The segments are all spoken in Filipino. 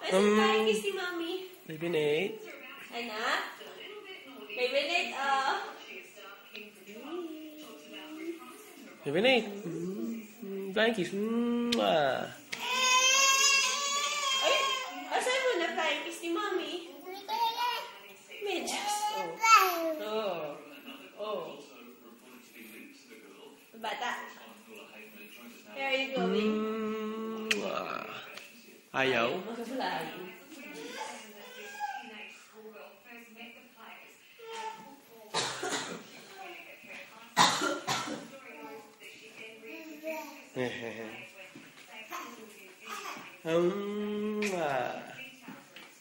Asan tayo kiss ni Mami? Baby Nate. Anak? Baby Nate, oh. Baby Nate. Flying kiss. Ay, asan mo na flying kiss ni Mami? Medyas. Oh. Bata. Where are you going? Ayaw.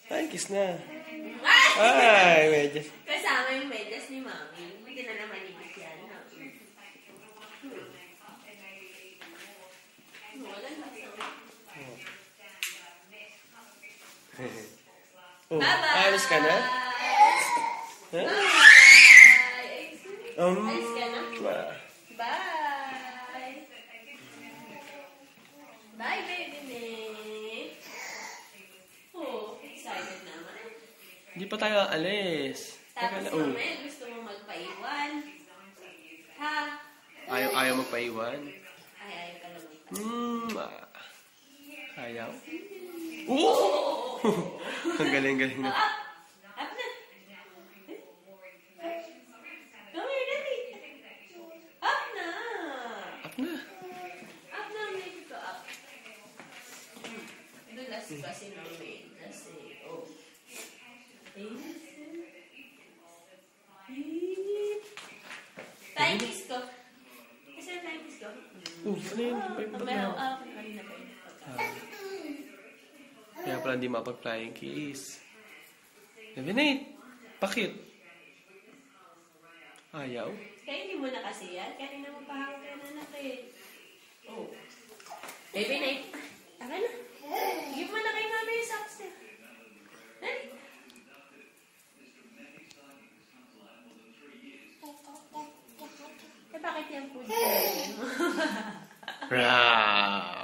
Ay, kiss na. Ay, medyas. Kasama yung medyas ni Mami. Hindi na naman ibig yan. Bye-bye! Ayos ka na? Bye! Ayos ka na? Bye! Bye, baby Nate! Oh, excited naman. Hindi pa tayo alis. Tapos naman, gusto mo magpaiwan. Ha? Ayaw magpaiwan. Ayaw ka na magpaiwan. Ayaw. Oh! Ang galing na. Up na! Come here, Daddy! Up na! Up na. Up na, make ko up. Dulas kasi namin. Kasi, Flying kiss ko. Kasi flying kiss ko. Ano yun? Kanina pa yun. Kaya pala hindi mapag-flying kiss. Baby Nate, bakit? Ayaw? Kaya hindi mo na kasi yan. Kaya rin naman pahawak yan anak eh. Oh. Baby Nate. Taka na. Give mo na kay Mami yung socks niya. Dali. Eh bakit yung food? Rah!